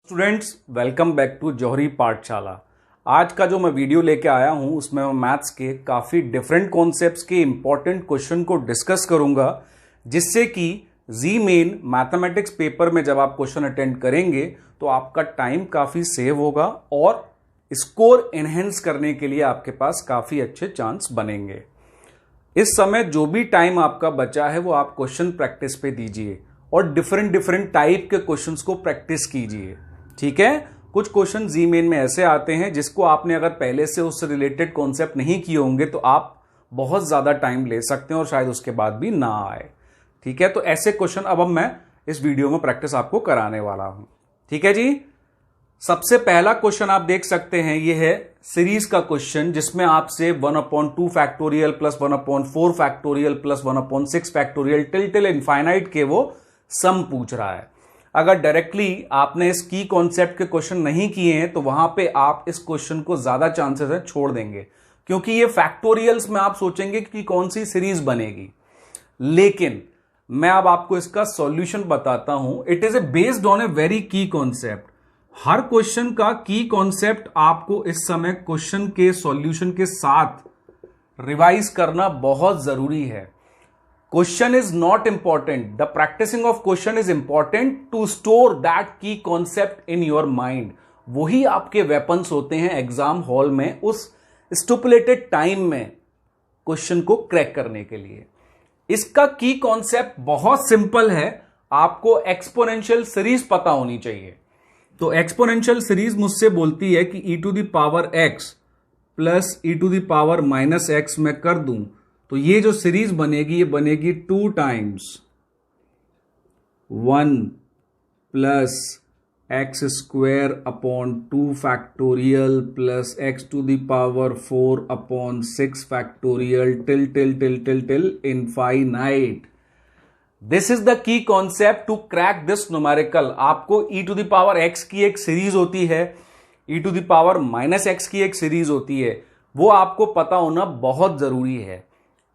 Students, welcome back to जौहरी पाठशाला। आज का जो मैं वीडियो लेके आया हूं उसमें मैं मैथ्स के काफ़ी डिफरेंट कॉन्सेप्ट्स के इंपॉर्टेंट क्वेश्चन को डिस्कस करूंगा, जिससे कि जी मेन मैथमेटिक्स पेपर में जब आप क्वेश्चन अटेंड करेंगे तो आपका टाइम काफ़ी सेव होगा और स्कोर एनहेंस करने के लिए आपके पास काफ़ी अच्छे चांस बनेंगे। इस समय जो भी टाइम आपका बचा है वो आप क्वेश्चन प्रैक्टिस पे दीजिए और डिफरेंट टाइप के क्वेश्चंस को प्रैक्टिस कीजिए। ठीक है, कुछ क्वेश्चन जी मेन में ऐसे आते हैं जिसको आपने अगर पहले से उससे रिलेटेड कॉन्सेप्ट नहीं किए होंगे तो आप बहुत ज्यादा टाइम ले सकते हैं और शायद उसके बाद भी ना आए। ठीक है, तो ऐसे क्वेश्चन अब मैं इस वीडियो में प्रैक्टिस आपको कराने वाला हूं। ठीक है जी, सबसे पहला क्वेश्चन आप देख सकते हैं, ये है सीरीज का क्वेश्चन जिसमें आपसे 1/2 factorial plus 1/4 factorial plus 1/6 factorial till infinite के वो सम पूछ रहा है। अगर डायरेक्टली आपने इस की कॉन्सेप्ट के क्वेश्चन नहीं किए हैं तो वहां पे आप इस क्वेश्चन को ज्यादा चांसेस है छोड़ देंगे, क्योंकि ये फैक्टोरियल्स में आप सोचेंगे कि कौन सी सीरीज बनेगी। लेकिन मैं अब आपको इसका सॉल्यूशन बताता हूं। It is a based on a very की कॉन्सेप्ट। हर क्वेश्चन का की कॉन्सेप्ट आपको इस समय क्वेश्चन के सॉल्यूशन के साथ रिवाइज करना बहुत जरूरी है। Question is not important. The practicing of question is important to store that key concept in your mind. वही आपके वेपन्स होते हैं एग्जाम हॉल में उस स्टिपुलेटेड टाइम में क्वेश्चन को क्रैक करने के लिए। इसका की कॉन्सेप्ट बहुत सिंपल है। आपको एक्सपोनेंशियल सीरीज पता होनी चाहिए। तो एक्सपोनेंशियल सीरीज मुझसे बोलती है कि e to the power x plus e to the power minus x मैं कर दूं तो ये जो सीरीज बनेगी ये बनेगी 2 times 1 plus x square upon 2 factorial plus x to the power 4 upon 6 factorial till infinite. This is the key concept to crack this numerical. आपको e to the power x की एक सीरीज होती है, e to the power minus x की एक series होती है, वो आपको पता होना बहुत जरूरी है।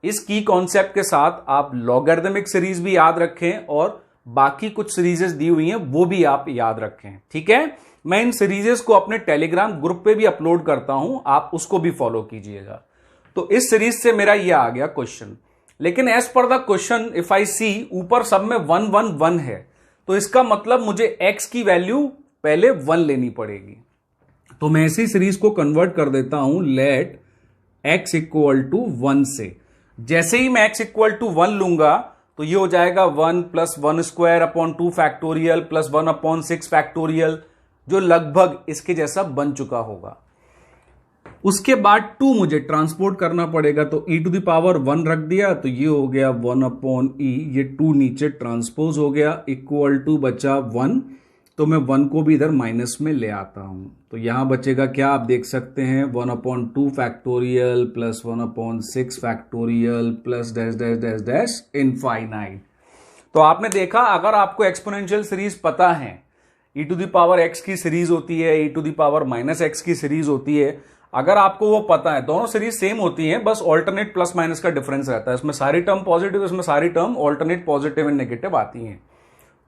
इस की कॉन्सेप्ट के साथ आप लॉगरिथमिक सीरीज भी याद रखें और बाकी कुछ सीरीजेस दी हुई हैं वो भी आप याद रखें। ठीक है, मैं इन सीरीजेस को अपने टेलीग्राम ग्रुप पे भी अपलोड करता हूं, आप उसको भी फॉलो कीजिएगा। तो इस सीरीज से मेरा ये आ गया क्वेश्चन। लेकिन as per the question if I see ऊपर सब में 1 1 1 है, तो इसका मतलब मुझे x की वैल्यू पहले 1 लेनी पड़ेगी। तो मैं इसी सीरीज को कन्वर्ट कर देता हूं लेट x इक्वल टू 1 से। जैसे ही मैं x इक्वल टू 1 लूंगा तो ये हो जाएगा 1 plus 1 square upon 2 factorial plus 1 upon 6 factorial, जो लगभग इसके जैसा बन चुका होगा। उसके बाद 2 मुझे ट्रांसपोर्ट करना पड़ेगा, तो e टू द पावर 1 रख दिया तो ये हो गया 1 अपॉन e, ये 2 नीचे ट्रांसपोज हो गया, इक्वल टू बचा 1। तो मैं 1 को भी इधर माइनस में ले आता हूं, तो यहां बचेगा क्या, आप देख सकते हैं 1/2 factorial plus 1/6 factorial plus dash dash dash dash infinite. तो आपने देखा, अगर आपको एक्सपोनेंशियल सीरीज पता है, e to the power x की सीरीज होती है, e to the power minus x की सीरीज होती है, अगर आपको वो पता है, दोनों सीरीज सेम होती है, बस ऑल्टरनेट प्लस माइनस का डिफरेंस रहता है। इसमें सारी टर्म पॉजिटिव, इसमें सारी term alternate positive and negative आती हैं।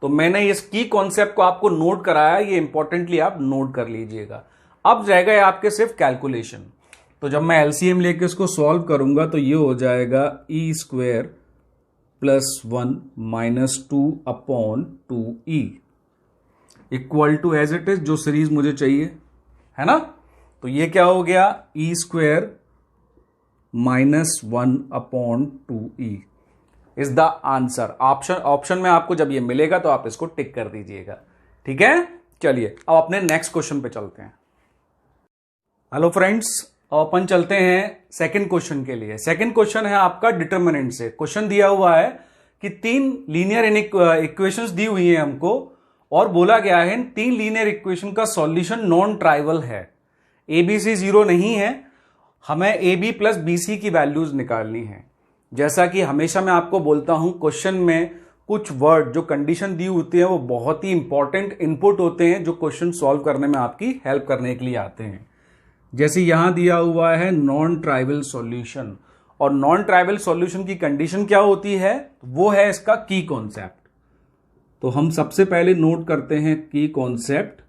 तो मैंने इस की कॉन्सेप्ट को आपको नोट कराया, ये इंपॉर्टेंटली आप नोट कर लीजिएगा। अब जाएगा आपके सिर्फ कैलकुलेशन। तो जब मैं एलसीएम लेके इसको सॉल्व करूंगा तो ये हो जाएगा e square plus 1 minus 2 upon 2e equal to as it is जो सीरीज मुझे चाहिए, है ना। तो ये क्या हो गया, e square minus 1 upon 2e is the answer. Option में आपको जब ये मिलेगा तो आप इसको टिक कर दीजिएगा। ठीक है, चलिए अब अपने नेक्स्ट क्वेश्चन पे चलते हैं। हेलो फ्रेंड्स, अपन चलते हैं सेकंड क्वेश्चन के लिए। सेकंड क्वेश्चन है आपका डिटरमिनेंट से। क्वेश्चन दिया हुआ है कि 3 लीनियर इक्वेशंस दी हुई है हमको और बोला गया है इन 3 लीनियर इक्वेशन का सॉल्यूशन नॉन ट्राइवल है। ABC 0 नहीं है, हमें AB प्लस BC की वैल्यूज निकालनी है। जैसा कि हमेशा मैं आपको बोलता हूं, क्वेश्चन में कुछ वर्ड जो कंडीशन दी होती है वो बहुत ही इंपॉर्टेंट इनपुट होते हैं जो क्वेश्चन सॉल्व करने में आपकी हेल्प करने के लिए आते हैं। जैसे यहां दिया हुआ है नॉन ट्राइवल सॉल्यूशन, और नॉन ट्राइवल सॉल्यूशन की कंडीशन क्या होती है, वो है इसका की कॉन्सेप्ट। तो हम सबसे पहले नोट करते हैं की कॉन्सेप्ट।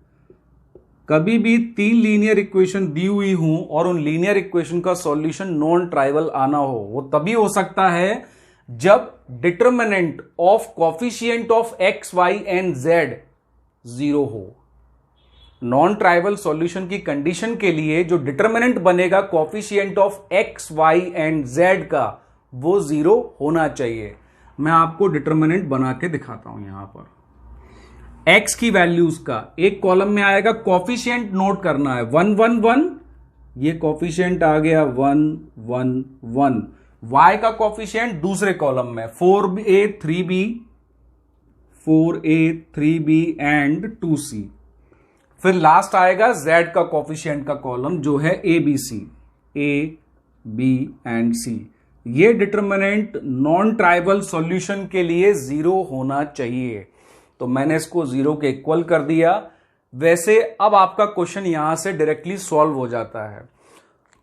कभी भी 3 लीनियर इक्वेशन दी हुई हूं और उन लीनियर इक्वेशन का सॉल्यूशन नॉन ट्राइवल आना हो, वो तभी हो सकता है जब determinant of coefficient of x y and z 0 हो। नॉन ट्राइवल सॉल्यूशन की कंडीशन के लिए जो डिटर्मिनेंट बनेगा coefficient of x y and z का, वो 0 होना चाहिए। मैं आपको डिटर्मिनेंट बना के दिखाता हूं। यहां पर x की वैल्यूज का एक कॉलम में आएगा, कोफिशिएंट नोट करना है 1 1 1, ये कोफिशिएंट आ गया 1 1 1। y का कोफिशिएंट दूसरे कॉलम में 4a 3b 4a 3b and 2c। फिर लास्ट आएगा z का कोफिशिएंट का कॉलम जो है abc a b and c। ये डिटर्मिनेंट नॉन ट्राइबल सॉल्यूशन के लिए 0 होना चाहिए, तो मैंने इसको 0 के इक्वल कर दिया। वैसे अब आपका क्वेश्चन यहां से डायरेक्टली सॉल्व हो जाता है।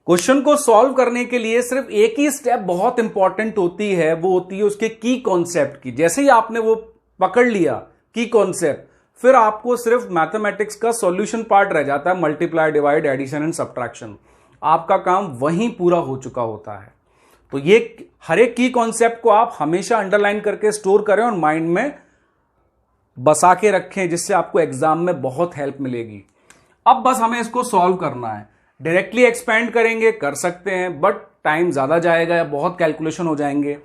क्वेश्चन को सॉल्व करने के लिए सिर्फ एक ही स्टेप बहुत इंपॉर्टेंट होती है, वो होती है उसके की कॉन्सेप्ट की। जैसे ही आपने वो पकड़ लिया की कॉन्सेप्ट, फिर आपको सिर्फ मैथमेटिक्स का सॉल्यूशन पार्ट रह जाता है, multiply divide addition and subtraction. आपका काम वहीं पूरा हो चुका होता है। तो ये हर एक की कॉन्सेप्ट को आप हमेशा अंडरलाइन करके स्टोर करें और माइंड में बसा के रखें, जिससे आपको एग्जाम में बहुत हेल्प मिलेगी। अब बस हमें इसको सॉल्व करना है। डायरेक्टली एक्सपेंड करेंगे कर सकते हैं, बट टाइम ज्यादा जाएगा या बहुत कैलकुलेशन हो जाएंगे।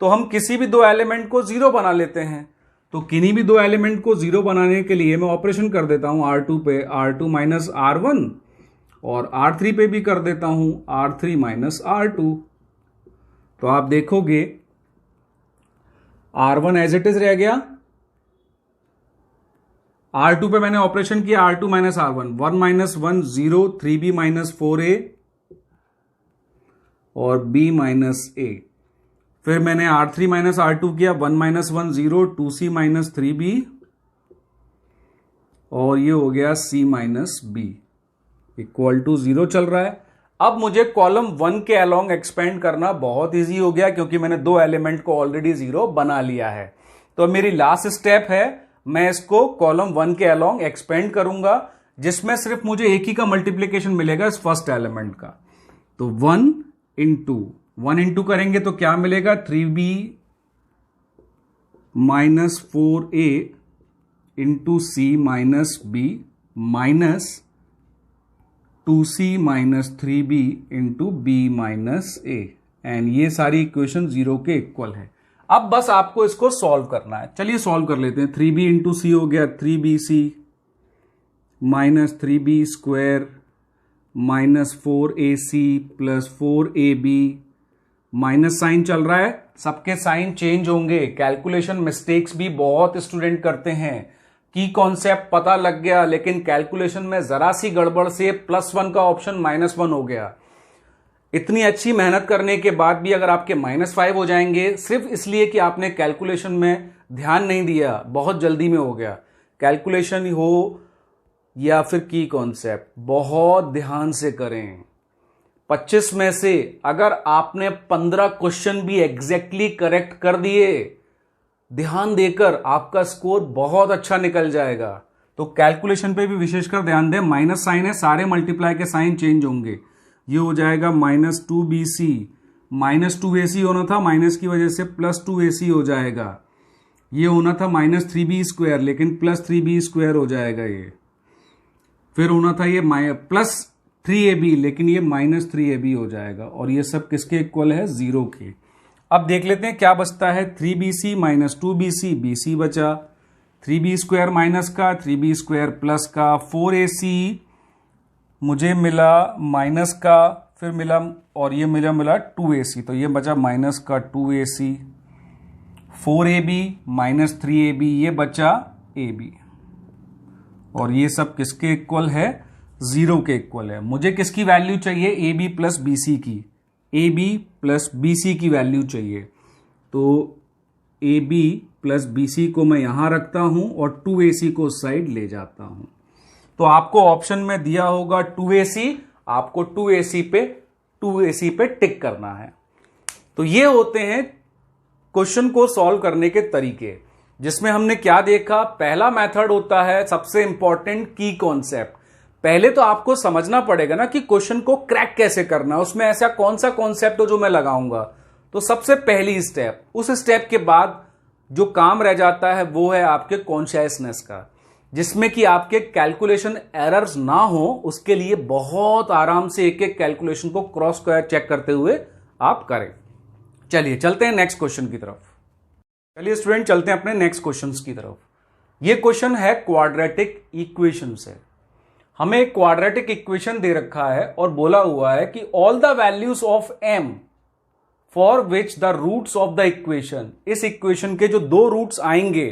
तो हम किसी भी 2 एलिमेंट को 0 बना लेते हैं। तो किन्हीं भी 2 एलिमेंट को 0 बनाने के लिए मैं ऑपरेशन कर देता हूं R2 पे R2 माइनस R1, और R3 पे भी कर देता हूं R3 माइनस R2। तो आप देखोगे R1 एज इट इज रह गया, R2 पे मैंने ऑपरेशन किया R2 minus R1, 1 minus 1 0, 3b minus 4a और b माइनस a। फिर मैंने R3 माइनस R2 किया, 1 माइनस 1 0, 2c माइनस 3b और ये हो गया c minus b equal to 0 चल रहा है। अब मुझे कॉलम 1 के अलोंग एक्सपेंड करना बहुत इजी हो गया, क्योंकि मैंने 2 एलिमेंट को ऑलरेडी 0 बना लिया है। तो मेरी लास्ट स्टेप है, मैं इसको कॉलम 1 के अलोंग एक्सपेंड करूंगा, जिसमें सिर्फ मुझे एक ही का मल्टीप्लीकेशन मिलेगा इस फर्स्ट एलिमेंट का। तो 1 इंटू करेंगे तो क्या मिलेगा, 3b minus 4a into c minus b minus 2c minus 3b into b minus a, and ये सारी इक्वेशन 0 के इक्वल है। अब बस आपको इसको सॉल्व करना है। चलिए सॉल्व कर लेते हैं। 3b इंटू सी हो गया 3bc minus 3b square minus 4ac plus 4ab, minus sign चल रहा है, सबके साइन चेंज होंगे। कैलकुलेशन मिस्टेक्स भी बहुत स्टूडेंट करते हैं। की कॉन्सेप्ट पता लग गया, लेकिन कैलकुलेशन में जरा सी गड़बड़ से +1 का ऑप्शन -1 हो गया। इतनी अच्छी मेहनत करने के बाद भी अगर आपके -5 हो जाएंगे सिर्फ इसलिए कि आपने कैलकुलेशन में ध्यान नहीं दिया, बहुत जल्दी में हो गया। कैलकुलेशन हो या फिर की कॉन्सेप्ट, बहुत ध्यान से करें। 25 में से अगर आपने 15 क्वेश्चन भी एग्जैक्टली करेक्ट कर दिए, ध्यान देकर, आपका स्कोर बहुत अच्छा निकल जाएगा। तो कैलकुलेशन पे भी विशेषकर ध्यान दें। माइनस साइन है, सारे मल्टीप्लाई के साइन चेंज होंगे। ये हो जाएगा -2bc, -2ac होना था, माइनस की वजह से +2ac हो जाएगा। ये होना था -3b स्क्वायर, लेकिन +3b स्क्वायर हो जाएगा। ये फिर होना था ये +3ab, लेकिन ये -3ab हो जाएगा। और ये सब किसके इक्वल है, 0 के। अब देख लेते हैं क्या बचता है। 3bc माइनस 2bc, bc बचा, 3b स्क्वायर माइनस का, 3b स्क्वायर प्लस का, 4ac मुझे मिला माइनस का, फिर मिला और ये मिला 2ac, तो ये बचा माइनस का 2ac, 4ab माइनस 3ab, ये बचा ab। और ये सब किसके इक्वल है, 0 के इक्वल है। मुझे किसकी वैल्यू चाहिए, ab प्लस bc की, ab प्लस bc की वैल्यू चाहिए। तो ab प्लस bc को मैं यहां रखता हूं और 2ac को उस साइड ले जाता हूं। तो आपको ऑप्शन में दिया होगा 2ac, आपको 2ac पे टिक करना है। तो ये होते हैं क्वेश्चन को सॉल्व करने के तरीके, जिसमें हमने क्या देखा। पहला मेथड होता है सबसे इंपॉर्टेंट, की कॉन्सेप्ट। पहले तो आपको समझना पड़ेगा ना कि क्वेश्चन को क्रैक कैसे करना है, उसमें ऐसा कौन सा कॉन्सेप्ट हो जो मैं लगाऊंगा। तो सबसे पहली स्टेप, उस स्टेप के बाद जो काम रह जाता है वो है आपके कॉन्शियसनेस का, जिसमें कि आपके कैलकुलेशन एरर्स ना हो। उसके लिए बहुत आराम से एक एक कैलकुलेशन को क्रॉस चेक करते हुए आप करें। चलिए चलते हैं नेक्स्ट क्वेश्चन की तरफ। चलिए स्टूडेंट चलते हैं अपने नेक्स्ट क्वेश्चन की तरफ। ये क्वेश्चन है क्वाड्रेटिक इक्वेशन से। हमें एक क्वाड्रेटिक इक्वेशन दे रखा है और बोला हुआ है कि all the values of m for which the roots of the equation, इस इक्वेशन के जो दो रूट्स आएंगे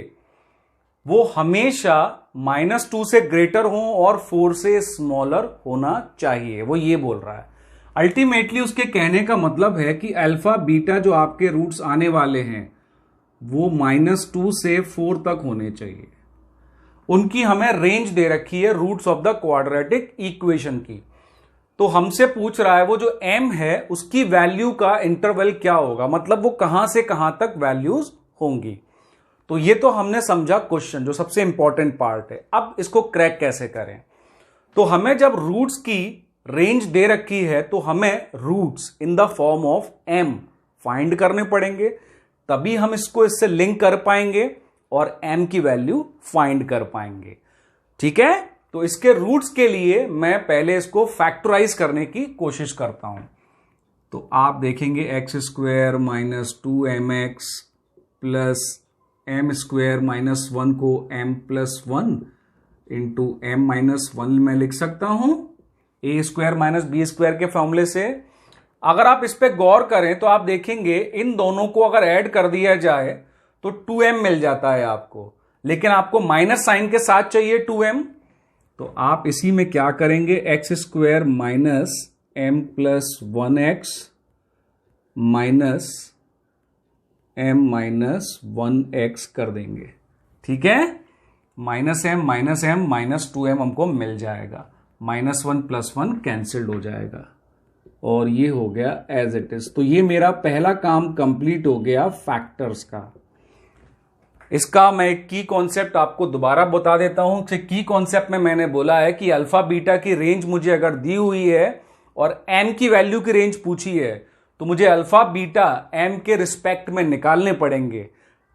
वो हमेशा -2 से ग्रेटर हो और 4 से स्मॉलर होना चाहिए, वो ये बोल रहा है। अल्टीमेटली उसके कहने का मतलब है कि अल्फा बीटा जो आपके रूट्स आने वाले हैं वो -2 से 4 तक होने चाहिए। उनकी हमें रेंज दे रखी है roots of the quadratic equation की। तो हमसे पूछ रहा है वो जो m है उसकी वैल्यू का इंटरवल क्या होगा, मतलब वो कहां से कहां तक वैल्यूज होंगी। तो ये तो हमने समझा क्वेश्चन, जो सबसे इंपॉर्टेंट पार्ट है। अब इसको क्रैक कैसे करें। तो हमें जब रूट्स की रेंज दे रखी है तो हमें roots in the form of m find करने पड़ेंगे, तभी हम इसको इससे लिंक कर पाएंगे और m की वैल्यू फाइंड कर पाएंगे। ठीक है, तो इसके रूट्स के लिए मैं पहले इसको फैक्टराइज करने की कोशिश करता हूं। तो आप देखेंगे x² - 2mx प्लस m² -1 को m+1 इंटू m-1 में लिख सकता हूं a² - b² के फॉर्मूले से। अगर आप इस पे गौर करें तो आप देखेंगे इन दोनों को अगर ऐड कर दिया जाए तो 2m मिल जाता है आपको, लेकिन आपको माइनस साइन के साथ चाहिए 2m। तो आप इसी में क्या करेंगे, x² - m+1x माइनस m-1x कर देंगे। ठीक है, -m -2m हमको मिल जाएगा, -1 + 1 कैंसिल्ड हो जाएगा और ये हो गया एज इट इज। तो ये मेरा पहला काम कंप्लीट हो गया फैक्टर्स का। इसका मैं एक की कॉन्सेप्ट आपको दोबारा बता देता हूं। की कॉन्सेप्ट में मैंने बोला है कि अल्फा बीटा की रेंज मुझे अगर दी हुई है और m की वैल्यू की रेंज पूछी है तो मुझे अल्फा बीटा m के रिस्पेक्ट में निकालने पड़ेंगे,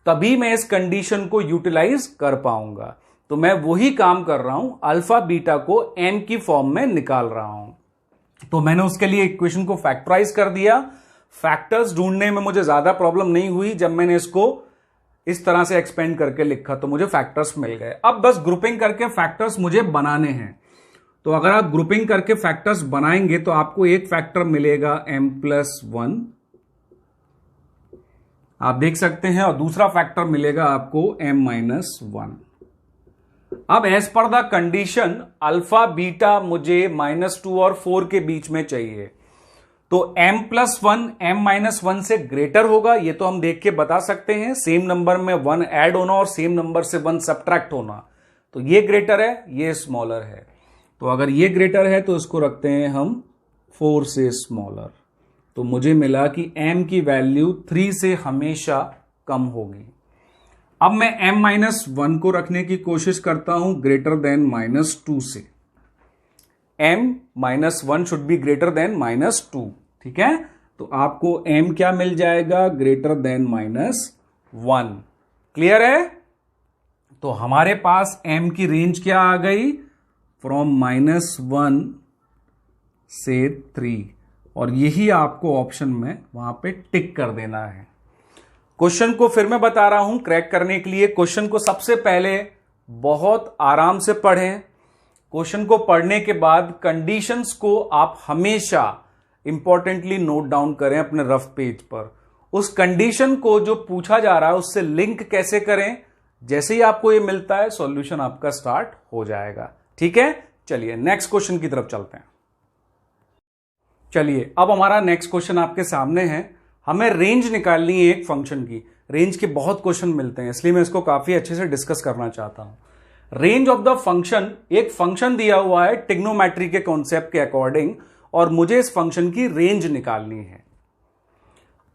तभी मैं इस कंडीशन को यूटिलाइज कर पाऊंगा। तो मैं वही काम कर रहा हूं, अल्फा बीटा को m की फॉर्म में निकाल रहा हूं। तो मैंने उसके लिए इक्वेशन को फैक्टराइज कर दिया। फैक्टर्स ढूंढने में मुझे ज्यादा प्रॉब्लम नहीं हुई, जब मैंने इसको इस तरह से एक्सपेंड करके लिखा तो मुझे फैक्टर्स मिल गए। अब बस ग्रुपिंग करके फैक्टर्स मुझे बनाने हैं। तो अगर आप ग्रुपिंग करके फैक्टर्स बनाएंगे तो आपको एक फैक्टर मिलेगा m+1, आप देख सकते हैं, और दूसरा फैक्टर मिलेगा आपको m-1। अब as per the condition alpha beta मुझे -2 और 4 के बीच में चाहिए। तो m+1 m-1 से ग्रेटर होगा, ये तो हम देख के बता सकते हैं। सेम नंबर में 1 ऐड होना और सेम नंबर से 1 सब्ट्रैक्ट होना, तो ये ग्रेटर है, ये स्मॉलर है। तो अगर ये ग्रेटर है तो इसको रखते हैं हम 4 से स्मॉलर। तो मुझे मिला कि m की वैल्यू 3 से हमेशा कम होगी। अब मैं m-1 को रखने की कोशिश करता हूं ग्रेटर देन -2 से। m-1 should be greater than -2। ठीक है, तो आपको m क्या मिल जाएगा, ग्रेटर देन -1। क्लियर है। तो हमारे पास m की रेंज क्या आ गई, फ्रॉम -1 से 3, और यही आपको ऑप्शन में वहां पे टिक कर देना है। क्वेश्चन को फिर मैं बता रहा हूं क्रैक करने के लिए। क्वेश्चन को सबसे पहले बहुत आराम से पढ़ें। क्वेश्चन को पढ़ने के बाद कंडीशंस को आप हमेशा इंपॉर्टेंटली नोट डाउन करें अपने रफ पेज पर। उस कंडीशन को जो पूछा जा रहा है उससे लिंक कैसे करें, जैसे ही आपको ये मिलता है सॉल्यूशन आपका स्टार्ट हो जाएगा। ठीक है, चलिए नेक्स्ट क्वेश्चन की तरफ चलते हैं। चलिए अब हमारा नेक्स्ट क्वेश्चन आपके सामने है। हमें रेंज निकालनी है एक फंक्शन की। रेंज के बहुत क्वेश्चन मिलते हैं, इसलिए मैं इसको काफी अच्छे से डिस्कस करना चाहता हूं। रेंज ऑफ द फंक्शन, एक फंक्शन दिया हुआ है ट्रिग्नोमेट्री के कॉन्सेप्ट के अकॉर्डिंग, और मुझे इस फंक्शन की रेंज निकालनी है।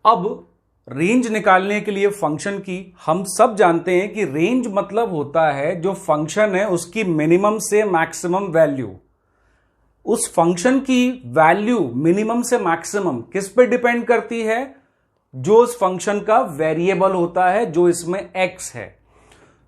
अब रेंज निकालने के लिए फंक्शन की हम सब जानते हैं कि रेंज मतलब होता है जो फंक्शन है उसकी मिनिमम से मैक्सिमम वैल्यू। उस फंक्शन की वैल्यू मिनिमम से मैक्सिमम किस पे डिपेंड करती है? जो उस फंक्शन का वेरिएबल होता है, जो इसमें x है।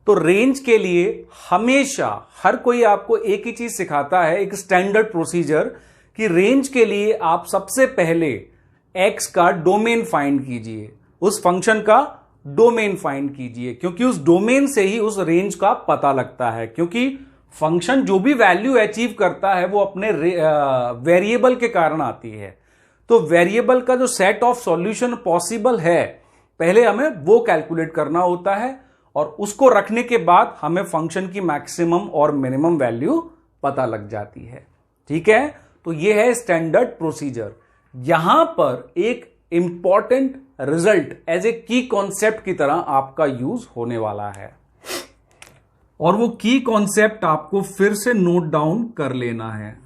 तो रेंज के लिए हमेशा हर कोई आपको एक ही चीज सिखाता है, एक स्टैंडर्ड प्रोसीजर, कि रेंज के लिए आप सबसे पहले x का डोमेन फाइंड कीजिए, उस फंक्शन का डोमेन फाइंड कीजिए, क्योंकि उस डोमेन से ही उस रेंज का पता लगता है। क्योंकि फंक्शन जो भी वैल्यू अचीव करता है वो अपने वेरिएबल के कारण आती है। तो वेरिएबल का जो सेट ऑफ सॉल्यूशन पॉसिबल है, पहले हमें वो कैलकुलेट करना होता है, और उसको रखने के बाद हमें फंक्शन की मैक्सिमम और मिनिमम वैल्यू पता लग जाती है। ठीक है, तो ये है स्टैंडर्ड प्रोसीजर। यहां पर एक इंपॉर्टेंट रिजल्ट एज ए की कॉन्सेप्ट की तरह आपका यूज होने वाला है, और वो की कॉन्सेप्ट आपको फिर से नोट डाउन कर लेना है,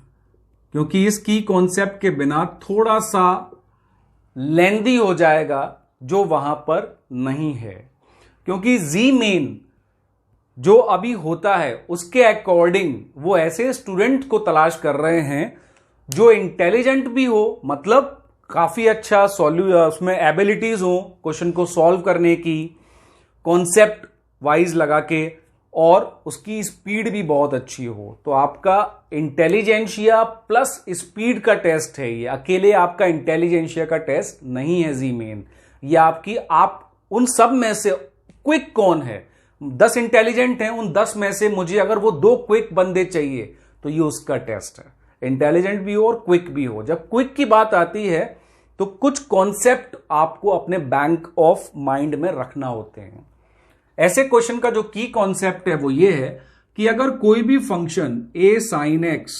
क्योंकि इस की कॉन्सेप्ट के बिना थोड़ा सा लेंदी हो जाएगा, जो वहां पर नहीं है। क्योंकि जी मेन जो अभी होता है उसके अकॉर्डिंग वो ऐसे स्टूडेंट को तलाश कर रहे हैं जो इंटेलिजेंट भी हो, मतलब काफी अच्छा उसमें एबिलिटीज हो क्वेश्चन को सॉल्व करने की, कॉन्सेप्ट वाइज लगा के, और उसकी स्पीड भी बहुत अच्छी हो। तो आपका इंटेलिजेंशिया प्लस स्पीड का टेस्ट है ये, अकेले आपका इंटेलिजेंशिया का टेस्ट नहीं है जी मेन। ये आप उन सब में से क्विक कौन है, 10 इंटेलिजेंट हैं, उन 10 में से मुझे अगर वो 2 क्विक बंदे चाहिए तो ये उसका टेस्ट है। इंटेलिजेंट भी हो और क्विक भी हो। जब क्विक की बात आती है तो कुछ कॉन्सेप्ट आपको अपने बैंक ऑफ माइंड में रखना होते हैं। ऐसे क्वेश्चन का जो की कॉन्सेप्ट है वो ये है कि अगर कोई भी function a sin x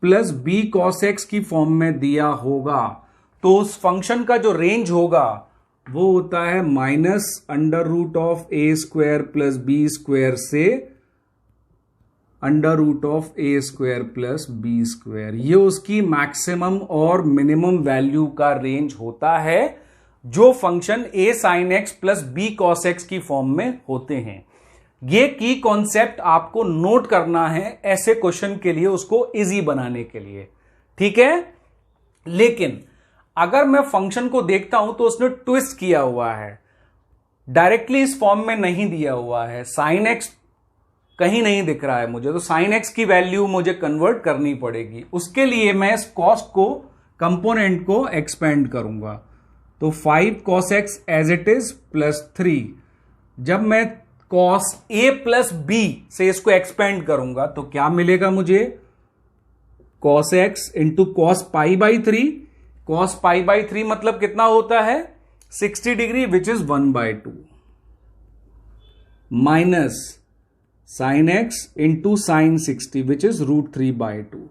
plus b cos x की फॉर्म में दिया होगा, तो उस फंक्शन का जो रेंज होगा वो होता है -√(a² प्लस b² से √(a² प्लस b²। ये उसकी मैक्सिमम और मिनिमम वैल्यू का रेंज होता है, जो function a sin x plus b cos x की फॉर्म में होते हैं। ये की कॉन्सेप्ट आपको नोट करना है ऐसे क्वेश्चन के लिए, उसको इजी बनाने के लिए। ठीक है, लेकिन अगर मैं फंक्शन को देखता हूं तो उसने ट्विस्ट किया हुआ है, डायरेक्टली इस फॉर्म में नहीं दिया हुआ है, sin x कहीं नहीं दिख रहा है मुझे, तो sin x की वैल्यू मुझे कन्वर्ट करनी पड़ेगी। उसके लिए मैं इस कॉस्ट को, कंपोनेंट को एक्सपेंड करूंगा। तो 5 cos x as it is plus 3। जब मैं cos a प्लस b से इसको एक्सपेंड करूंगा तो क्या मिलेगा मुझे? cos x into cos π/3। cos π/3 मतलब कितना होता है? 60 degree, which is 1/2, minus sin x into sin 60 which is √3/2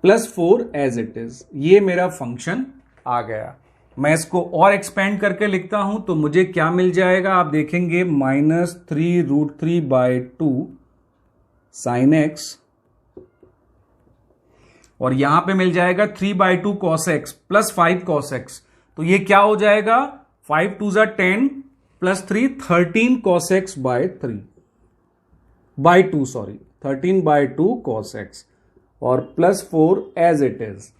plus 4 as it is. ये मेरा फंक्शन आ गया। मैं इसको और एक्सपेंड करके लिखता हूं तो मुझे क्या मिल जाएगा? आप देखेंगे -3√3/2 sin x, और यहां पे मिल जाएगा 3/2 cos x plus 5 cos x। तो ये क्या हो जाएगा? 5 2 10 plus 3 13 cos x by 2 13/2 cos x, और प्लस 4 एज इट इज।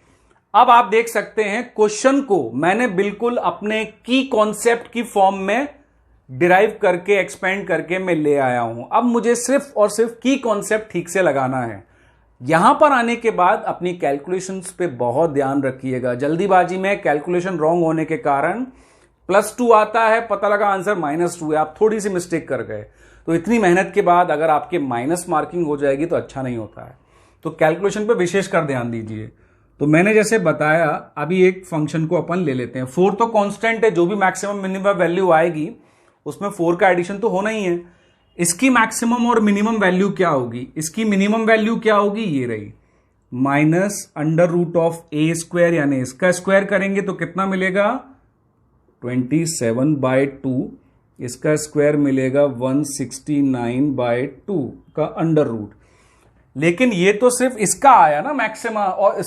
अब आप देख सकते हैं क्वेश्चन को मैंने बिल्कुल अपने की कॉन्सेप्ट की फॉर्म में डिराइव करके, एक्सपेंड करके मैं ले आया हूं। अब मुझे सिर्फ और सिर्फ की कॉन्सेप्ट ठीक से लगाना है। यहां पर आने के बाद अपनी कैलकुलेशंस पे बहुत ध्यान रखिएगा। जल्दीबाजी में कैलकुलेशन रॉन्ग होने के कारण +2 आता है, पता लगा आंसर -2 है, आप थोड़ी सी मिस्टेक कर गए। तो इतनी मेहनत के बाद अगर आपके माइनस मार्किंग हो जाएगी तो अच्छा नहीं होता है। तो कैलकुलेशन पे विशेष कर ध्यान दीजिए। तो मैंने जैसे बताया, अभी एक फंक्शन को अपन ले लेते हैं। 4 तो कांस्टेंट है, जो भी मैक्सिमम मिनिमम वैल्यू आएगी उसमें 4 का एडिशन तो होना ही है। इसकी मैक्सिमम और मिनिमम वैल्यू क्या होगी? इसकी मिनिमम वैल्यू क्या होगी? ये रही, -√(a², यानी इसका स्क्वायर करेंगे तो कितना मिलेगा? 27/2। इसका स्क्वायर मिलेगा 169/2 का अंडर रूट। लेकिन ये तो सिर्फ इसका आया ना मैक्सिमा, और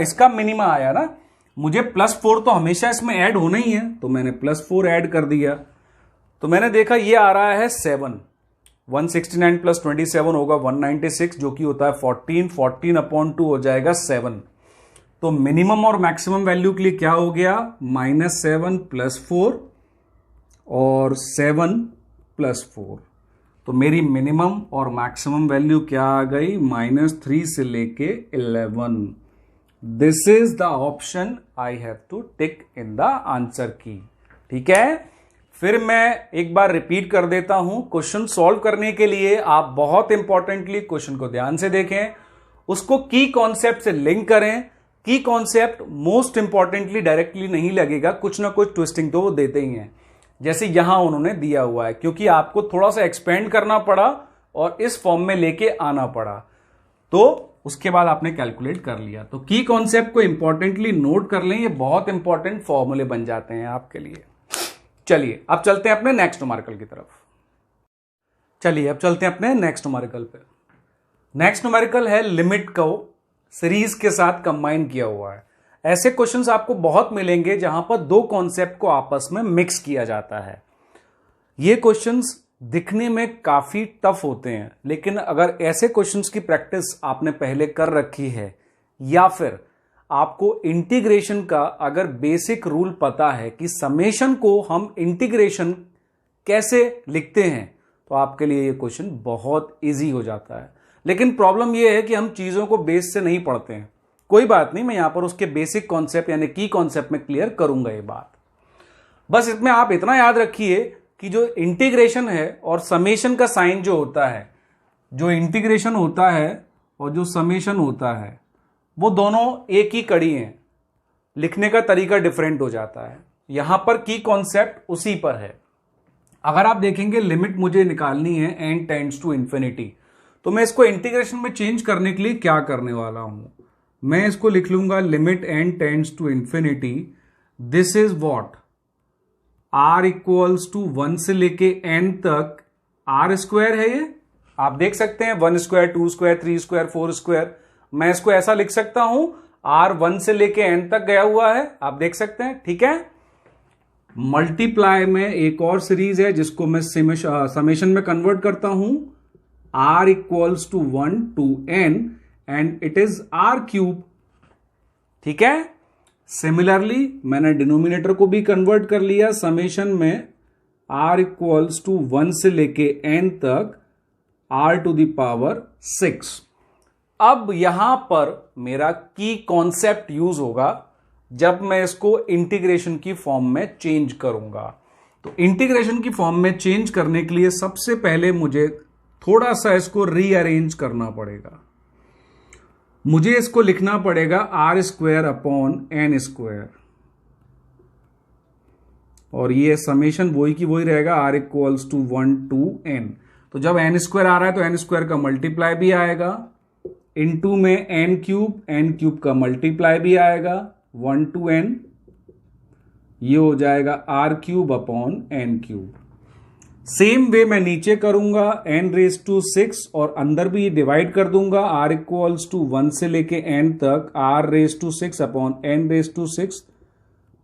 इसका मिनिमा आया ना। मुझे +4 तो हमेशा इसमें ऐड होना ही है, तो मैंने +4 ऐड कर दिया। तो मैंने देखा ये आ रहा है 7, 169 प्लस 27 होगा 196, जो कि होता है 14, 14/2 हो जाएगा 7। तो मिनिमम और मैक्सिमम वैल्यू के लिए क्या हो गया, -7 + 4 और 7 + 4। तो मेरी मिनिमम और मैक्सिमम वैल्यू क्या आ गई, -3 से लेके 11। This is the option I have to tick in the answer key. ठीक है, फिर मैं एक बार रिपीट कर देता हूं। क्वेश्चन सॉल्व करने के लिए आप बहुत इंपॉर्टेंटली क्वेश्चन को ध्यान से देखें, उसको की कॉन्सेप्ट से लिंक करें। की कॉन्सेप्ट मोस्ट इंपॉर्टेंटली डायरेक्टली नहीं लगेगा, कुछ ना कुछ ट्विस्टिंग तो वो देते ही हैं, जैसे यहां उन्होंने दिया हुआ है, क्योंकि आपको थोड़ा सा एक्सपेंड करना पड़ा और इस फॉर्म में लेके आना पड़ा, तो उसके बाद आपने कैलकुलेट कर लिया। तो की कॉन्सेप्ट को इंपॉर्टेंटली नोट कर लें, ये बहुत इंपॉर्टेंट फॉर्मूले बन जाते हैं आपके लिए। चलिए अब चलते हैं अपने नेक्स्ट न्यूमेरिकल की तरफ। चलिए अब चलते हैं अपने नेक्स्ट न्यूमेरिकल पे। नेक्स्ट न्यूमेरिकल है लिमिट को सीरीज के साथ कंबाइन किया हुआ है। ऐसे क्वेश्चंस आपको बहुत मिलेंगे जहां पर दो कॉन्सेप्ट को आपस में मिक्स किया जाता है। ये क्वेश्चंस दिखने में काफी टफ होते हैं, लेकिन अगर ऐसे क्वेश्चंस की प्रैक्टिस आपने पहले कर रखी है या फिर आपको इंटीग्रेशन का अगर बेसिक रूल पता है कि समेशन को हम इंटीग्रेशन कैसे लिखते हैं, तो आपके लिए ये क्वेश्चन बहुत इजी हो जाता है। लेकिन प्रॉब्लम ये है कि हम चीजों को बेस से नहीं पढ़ते हैं। कोई बात नहीं, मैं यहां पर उसके बेसिक कॉन्सेप्ट यानी की कॉन्सेप्ट में क्लियर करूंगा ये बात। बस इसमें आप इतना याद रखिए कि जो इंटीग्रेशन है और समेशन का साइन जो होता है, जो इंटीग्रेशन होता है और जो समेशन होता है, वो दोनों एक ही कड़ी हैं, लिखने का तरीका डिफरेंट हो जाता है। यहां पर की कॉन्सेप्ट उसी पर है। अगर आप देखेंगे लिमिट मुझे निकालनी है n टेंड्स टू इंफिनिटी, तो मैं इसको इंटीग्रेशन में चेंज करने के लिए क्या करने वाला हूं, मैं इसको लिख लूंगा limit n tends to infinity, this is what, r equals to 1 से लेके n तक r स्क्वायर है। ये आप देख सकते हैं 1 स्क्वायर 2 स्क्वायर 3 स्क्वायर 4 स्क्वायर। मैं इसको ऐसा लिख सकता हूं r 1 से लेके n तक गया हुआ है, आप देख सकते हैं। ठीक है, मल्टीप्लाई में एक और सीरीज है जिसको मैं समेशन में कन्वर्ट करता हूं, r equals to 1 to n and it is r³। ठीक है, सिमिलरली मैंने डिनोमिनेटर को भी कन्वर्ट कर लिया समेशन में, r इक्वल्स टू 1 से लेके n तक r⁶। अब यहां पर मेरा की कॉन्सेप्ट यूज होगा जब मैं इसको इंटीग्रेशन की फॉर्म में चेंज करूंगा। तो इंटीग्रेशन की फॉर्म में चेंज करने के लिए सबसे पहले मुझे थोड़ा सा इसको रीअरेंज करना पड़ेगा। मुझे इसको लिखना पड़ेगा r²/n², और ये समेशन वही की वही रहेगा, r equals to 1 to n। तो जब n² आ रहा है तो n² का मल्टीप्लाई भी आएगा, इनटू में n³ का मल्टीप्लाई भी आएगा 1 to n, ये हो जाएगा r³/n³। सेम वे मैं नीचे करूंगा n⁶ और अंदर भी डिवाइड कर दूंगा, r इक्वल्स टू 1 से लेके n तक r⁶/n⁶।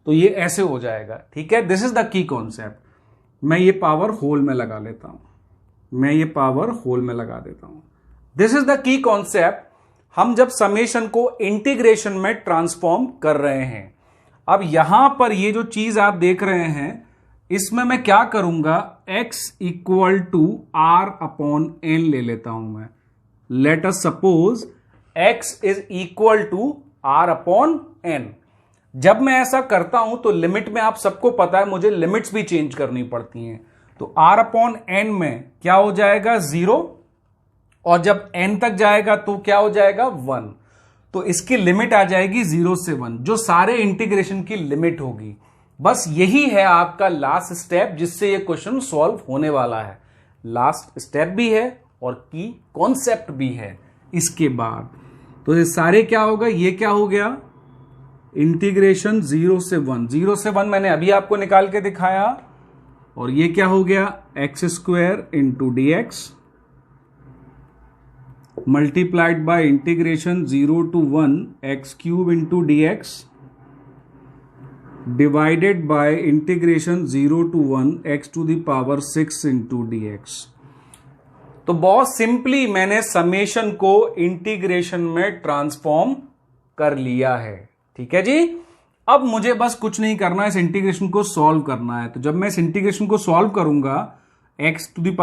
तो ये ऐसे हो जाएगा। ठीक है, this is the key concept. मैं ये पावर होल में लगा लेता हूं, this is the key concept. हम जब समेशन को इंटीग्रेशन में ट्रांसफॉर्म कर रहे हैं, अब यहां पर ये जो चीज आप देख रहे हैं, इसमें मैं क्या करूंगा, x इक्वल टू r/n ले लेता हूं मैं। Let us suppose x is equal to r/n। जब मैं ऐसा करता हूं तो लिमिट में आप सबको पता है मुझे लिमिट्स भी चेंज करनी पड़ती हैं। तो r/n में क्या हो जाएगा 0, और जब n तक जाएगा तो क्या हो जाएगा 1। तो इसकी लिमिट आ जाएगी 0 से 1, जो सारे इंटीग्रेशन की लिमिट होगी। बस यही है आपका लास्ट स्टेप जिससे ये क्वेश्चन सॉल्व होने वाला है। लास्ट स्टेप भी है और की कॉन्सेप्ट भी है इसके बाद। तो ये सारे क्या होगा, ये क्या हो गया, इंटीग्रेशन 0 से 1, 0 से 1 मैंने अभी आपको निकाल के दिखाया, और ये क्या हो गया x² into dx multiplied by integration 0 to 1 x³ into dx divided by integration 0 to 1 x⁶ into dx। तो बहुत सिंपली मैंने समेशन को इंटीग्रेशन में ट्रांसफॉर्म कर लिया है। ठीक है जी। अब मुझे बस कुछ नहीं करना है, इस इंटीग्रेशन को सॉल्व करना है। तो जब मैं इस इंटीग्रेशन को सॉल्व करूंगा x⁵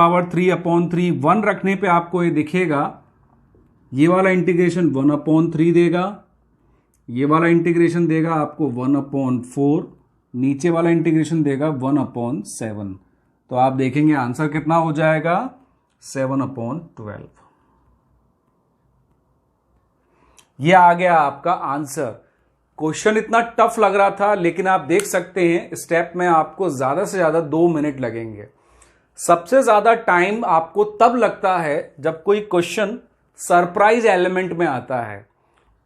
1 रखने पे आपको ये दिखेगा, ये वाला इंटीग्रेशन 1/3 देगा, ये वाला इंटीग्रेशन देगा आपको 1/4, नीचे वाला इंटीग्रेशन देगा 1/7। तो आप देखेंगे आंसर कितना हो जाएगा, 7/12। ये आ गया आपका आंसर। क्वेश्चन इतना टफ लग रहा था, लेकिन आप देख सकते हैं स्टेप में आपको ज्यादा से ज्यादा 2 मिनट लगेंगे। सबसे ज्यादा टाइम आपको तब लगता है जब कोई क्वेश्चन सरप्राइज एलिमेंट में आता है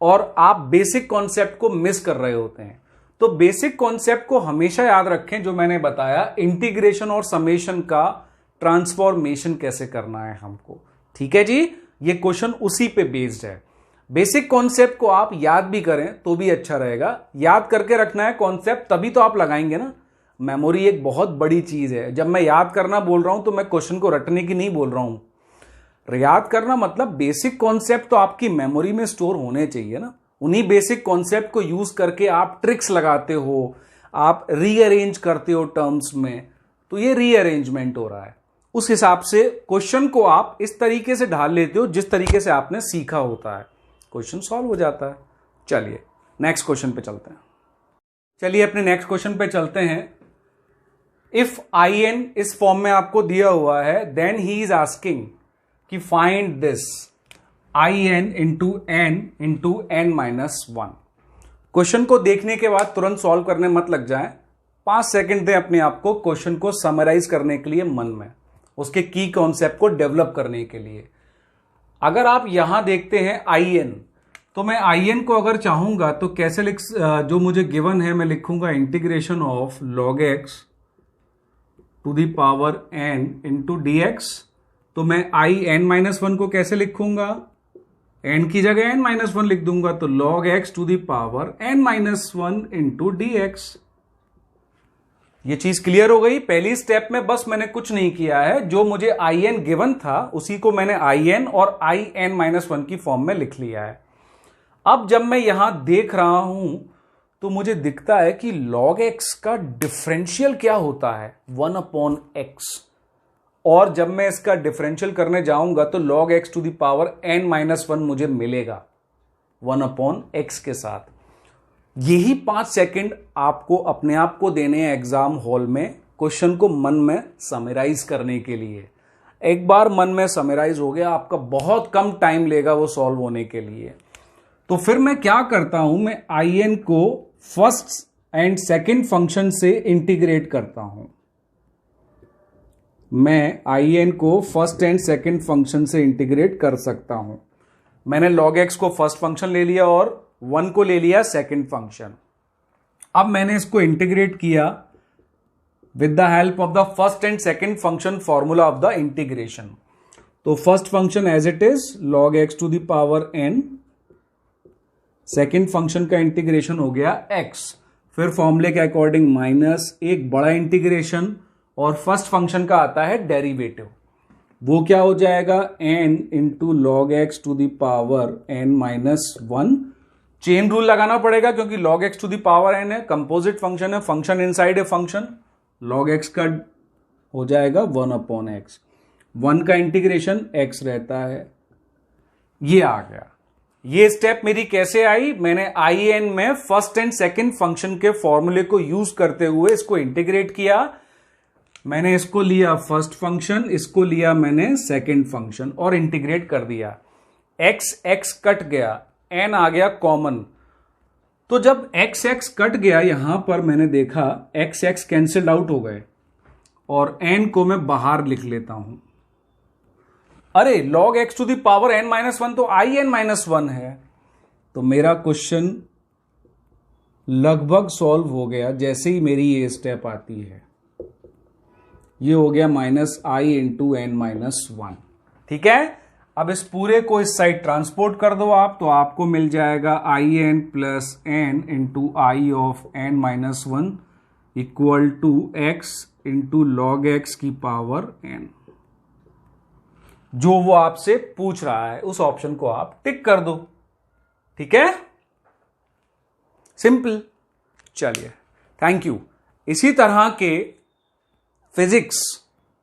और आप बेसिक कॉन्सेप्ट को मिस कर रहे होते हैं। तो बेसिक कॉन्सेप्ट को हमेशा याद रखें, जो मैंने बताया, इंटीग्रेशन और समेशन का ट्रांसफॉर्मेशन कैसे करना है हमको। ठीक है जी, ये क्वेश्चन उसी पे बेस्ड है। बेसिक कॉन्सेप्ट को आप याद भी करें तो भी अच्छा रहेगा। याद करके रखना है कॉन्सेप्ट, तभी तो आप लगाएंगे ना। मेमोरी एक बहुत बड़ी चीज है। जब मैं याद करना बोल रहा हूं तो मैं क्वेश्चन को रटने की नहीं बोल रहा हूं। याद करना मतलब बेसिक कॉन्सेप्ट तो आपकी मेमोरी में स्टोर होने चाहिए ना। उन्हीं बेसिक कॉन्सेप्ट को यूज करके आप ट्रिक्स लगाते हो, आप रीअरेंज करते हो टर्म्स में, तो ये रीअरेंजमेंट हो रहा है। उस हिसाब से क्वेश्चन को आप इस तरीके से ढाल लेते हो जिस तरीके से आपने सीखा होता है, क्वेश्चन सॉल्व हो जाता है। चलिए नेक्स्ट क्वेश्चन पे चलते हैं। चलिए अपने नेक्स्ट क्वेश्चन पे चलते हैं। इफ आई एन इस फॉर्म में आपको दिया हुआ है, देन ही इज आस्किंग कि find this I n into n minus 1। Question को देखने के बाद तुरंत सॉल्व करने मत लग जाए। 5 सेकंड दें अपने आप को क्वेश्चन को समराइज करने के लिए मन में, उसके की कॉन्सेप्ट को डेवलप करने के लिए। अगर आप यहां देखते हैं आई एन, तो मैं आई एन को अगर चाहूंगा तो कैसे जो मुझे गिवन है मैं लिखूंगा integration of log x to the power n into d x. तो मैं आई n-1 को कैसे लिखूंगा, n की जगह n-1 लिख दूंगा, तो log x to the power n-1 into d x. ये चीज क्लियर हो गई। पहली स्टेप में बस मैंने कुछ नहीं किया है, जो मुझे आई एन गिवन था उसी को मैंने आई एन और आई n-1 की फॉर्म में लिख लिया है। अब जब मैं यहां देख रहा हूं तो मुझे दिखता है कि log x का डिफरेंशियल क्या होता है, 1/x। और जब मैं इसका डिफरेंशियल करने जाऊंगा तो log x to the power n-1 मुझे मिलेगा 1/x के साथ। यही 5 सेकंड आपको अपने आप को देने हैं एग्जाम हॉल में, क्वेश्चन को मन में समराइज करने के लिए। एक बार मन में समराइज हो गया, आपका बहुत कम टाइम लेगा वो सॉल्व होने के लिए। तो फिर मैं क्या करता हूं, मैं आई एन को फर्स्ट एंड सेकंड फंक्शन से इंटीग्रेट करता हूं। मैं आई एन को फर्स्ट एंड सेकंड फंक्शन से इंटीग्रेट कर सकता हूं। मैंने log x को फर्स्ट फंक्शन ले लिया और 1 को ले लिया सेकंड फंक्शन। अब मैंने इसको इंटीग्रेट किया with the help of the first and second function formula of the integration. तो first function as it is log x to the power n, second function का इंटीग्रेशन हो गया x, फिर फॉर्मूले के अकॉर्डिंग माइनस एक बड़ा इंटीग्रेशन और फर्स्ट फंक्शन का आता है डेरिवेटिव। वो क्या हो जाएगा, n into log x to the power n-1। Chain rule लगाना पड़ेगा क्योंकि log x to the power n है, कंपोजिट फंक्शन है, फंक्शन इनसाइड है फंक्शन। log x का हो जाएगा 1/x, 1 का इंटीग्रेशन x रहता है। ये आ गया। ये स्टेप मेरी कैसे आई, मैंने आई एन में फर्स्ट एंड सेकंड फंक्शन के फॉर्मूले को यूज करते हुए इसको इंटीग्रेट किया। मैंने इसको लिया फर्स्ट फंक्शन, इसको लिया मैंने सेकंड फंक्शन और इंटीग्रेट कर दिया। x कट गया, n आ गया कॉमन। तो जब x कट गया यहां पर मैंने देखा x कैंसिल्ड आउट हो गए और n को मैं बाहर लिख लेता हूं। अरे log x to the power n-1 तो आई n-1 है। तो मेरा क्वेश्चन लगभग सॉल्व हो गया जैसे ही मेरी ये स्टेप आती है। ये हो गया -i इंटू n-1। ठीक है, अब इस पूरे को इस साइड ट्रांसपोर्ट कर दो आप, तो आपको मिल जाएगा I n plus n into I of n-1 equal to x into log x की पावर n। जो वो आपसे पूछ रहा है उस ऑप्शन को आप टिक कर दो। ठीक है, सिंपल। चलिए, थैंक यू। इसी तरह के फिजिक्स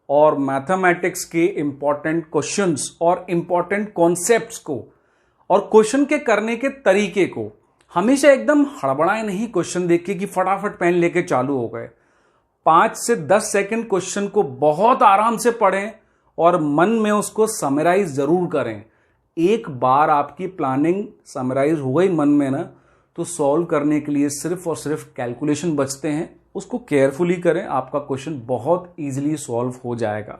और मैथमेटिक्स के इंपॉर्टेंट क्वेश्चंस और इंपॉर्टेंट कॉन्सेप्ट्स को और क्वेश्चन के करने के तरीके को हमेशा एकदम हड़बड़ाए नहीं क्वेश्चन देख के कि फटाफट पेन लेके चालू हो गए। 5 से 10 सेकंड क्वेश्चन को बहुत आराम से पढ़ें और मन में उसको समराइज जरूर करें। एक बार आपकी प्लानिंग समराइज हो गई मन में ना, तो सॉल्व करने के लिए सिर्फ और सिर्फ कैलकुलेशन बचते हैं। उसको केयरफुली करें, आपका क्वेश्चन बहुत इजीली सॉल्व हो जाएगा।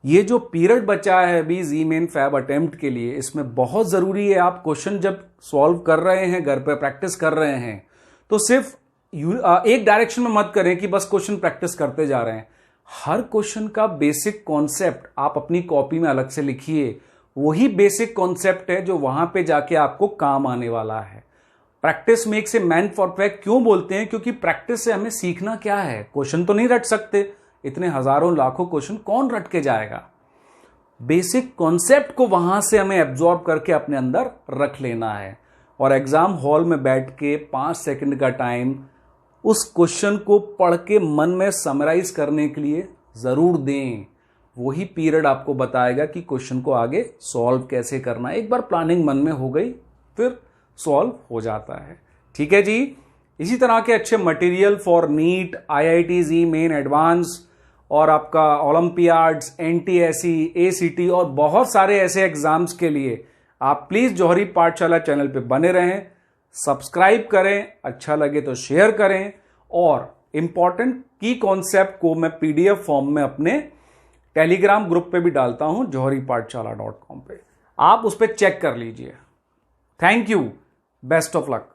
ये जो पीरियड बचा है अभी जी मेन फैब अटेम्प्ट के लिए, इसमें बहुत जरूरी है आप क्वेश्चन जब सॉल्व कर रहे हैं, घर पे प्रैक्टिस कर रहे हैं, तो सिर्फ एक डायरेक्शन में मत करें कि बस क्वेश्चन प्रैक्टिस करते जा रहे हैं। हर क्वेश्चन का बेसिक कॉन्सेप्ट आप अपनी कॉपी में अलग से लिखिए। वही बेसिक कॉन्सेप्ट है जो वहां पे जाके आपको काम आने वाला है। Practice makes a man perfect क्यों बोलते हैं? क्योंकि प्रैक्टिस से हमें सीखना क्या है, क्वेश्चन तो नहीं रट सकते, इतने हजारों लाखों क्वेश्चन कौन रट के जाएगा। बेसिक कॉन्सेप्ट को वहां से हमें एब्जॉर्ब करके अपने अंदर रख लेना है और एग्जाम हॉल में बैठ के 5 सेकंड का टाइम उस क्वेश्चन को पढ़ के मन में समराइज करने के लिए जरूर दें। वही पीरियड आपको बताएगा कि क्वेश्चन को आगे सॉल्व कैसे करना है। एक बार प्लानिंग मन में हो गई फिर सॉल्व हो जाता है। ठीक है जी। इसी तरह के अच्छे material for NEET, IIT JEE main advanced और आपका ओलंपियाड्स, NTSE, ACT और बहुत सारे ऐसे एग्जाम्स के लिए आप प्लीज जौहरी पाठशाला चैनल पे बने रहें, सब्सक्राइब करें, अच्छा लगे तो शेयर करें और इंपॉर्टेंट की कॉन्सेप्ट को मैं PDF फॉर्म में अपने टेलीग्राम ग्रुप पे भी डालता हूं joharipathshala.com पे, आप उस पर चेक कर लीजिए। Thank you, best of luck.